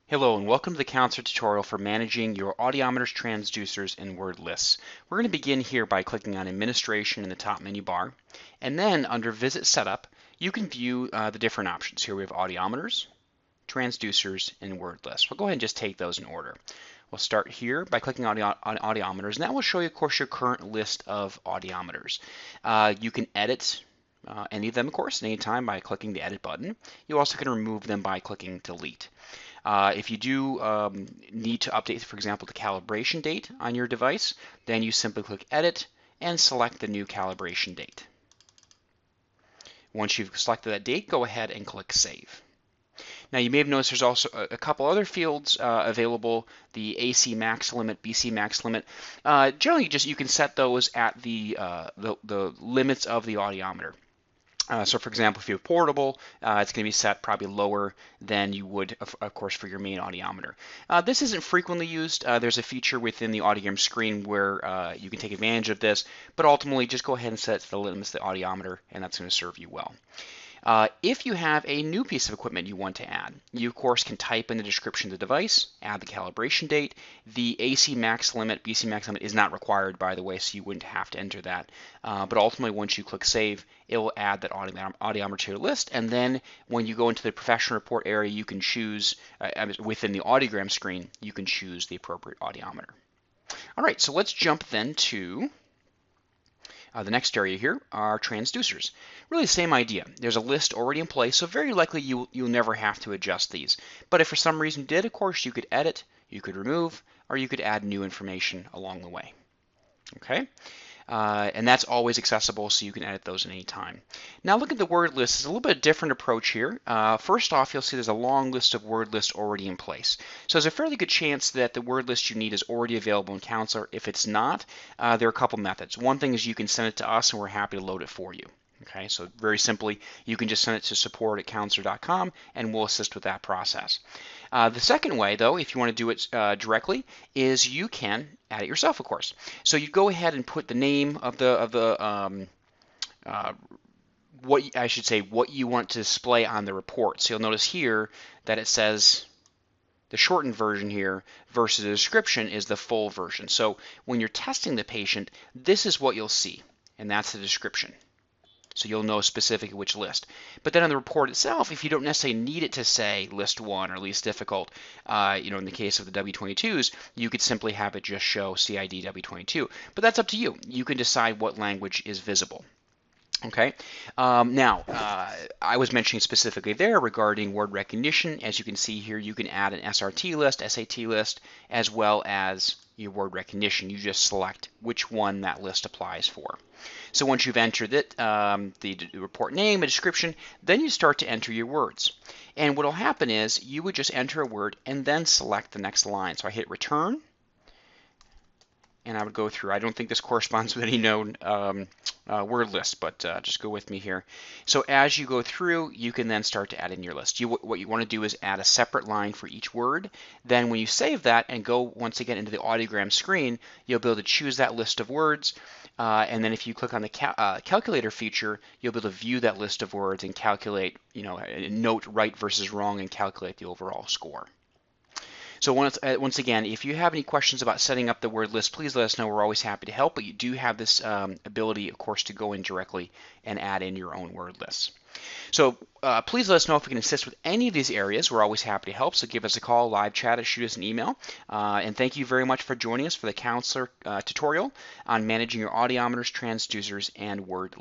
Hello and welcome to the Counselor tutorial for managing your audiometers, transducers, and word lists. We're going to begin here by clicking on Administration in the top menu bar, and then under Visit Setup, you can view the different options. Here we have audiometers, transducers, and word lists. We'll go ahead and just take those in order. We'll start here by clicking on audiometers, and that will show you, of course, your current list of audiometers. You can edit any of them, of course, at any time by clicking the Edit button. You also can remove them by clicking Delete. If you do need to update, for example, the calibration date on your device, then you simply click Edit and select the new calibration date. Once you've selected that date, go ahead and click Save. Now you may have noticed there's also a couple other fields available, the AC max limit, BC max limit. Generally, you can set those at the limits of the audiometer. So for example, if you have portable, it's going to be set probably lower than you would, of course, for your main audiometer. This isn't frequently used. There's a feature within the audiogram screen where you can take advantage of this, but ultimately just go ahead and set it to the limits of the audiometer, and that's going to serve you well. If you have a new piece of equipment you want to add, you of course can type in the description of the device, add the calibration date. The AC max limit, BC max limit is not required, by the way, so you wouldn't have to enter that. But ultimately, once you click Save, it will add that audiometer to your list, and then when you go into the professional report area, you can choose, within the audiogram screen, you can choose the appropriate audiometer. All right, so let's jump then to the next area here are transducers. Really the same idea. There's a list already in place, so very likely you'll never have to adjust these. But if for some reason you did, of course, you could edit, you could remove, or you could add new information along the way. Okay? And that's always accessible, so you can edit those at any time. Now look at the word list. It's a little bit different approach here. First off, you'll see there's a long list of word lists already in place. So there's a fairly good chance that the word list you need is already available in Counselor. If it's not, there are a couple methods. One thing is you can send it to us and we're happy to load it for you. Okay, so very simply, you can just send it to support@counselor.com and we'll assist with that process. The second way, though, if you want to do it directly, is you can add it yourself, of course. So you go ahead and put the name of what you want to display on the report. So you'll notice here that it says the shortened version here versus the description is the full version. So when you're testing the patient, this is what you'll see, and that's the description. So you'll know specifically which list. But then on the report itself, if you don't necessarily need it to say list 1 or least difficult, in the case of the W22s, you could simply have it just show CID W22. But that's up to you. You can decide what language is visible. Okay. Now, I was mentioning specifically there regarding word recognition. As you can see here, you can add an SRT list, SAT list, as well as your word recognition. You just select which one that list applies for. So once you've entered it, the report name, a description, then you start to enter your words. And what will happen is you would just enter a word and then select the next line. So I hit return, and I would go through. I don't think this corresponds with any known word list, but just go with me here. So as you go through, you can then start to add in your list. What you want to do is add a separate line for each word. Then when you save that and go once again into the audiogram screen, you'll be able to choose that list of words. And then if you click on the calculator feature, you'll be able to view that list of words and calculate, note right versus wrong and calculate the overall score. So once again, if you have any questions about setting up the word list, please let us know. We're always happy to help, but you do have this ability, of course, to go in directly and add in your own word lists. So please let us know if we can assist with any of these areas. We're always happy to help, so give us a call, live chat, or shoot us an email. And thank you very much for joining us for the Counselor tutorial on managing your audiometers, transducers, and word lists.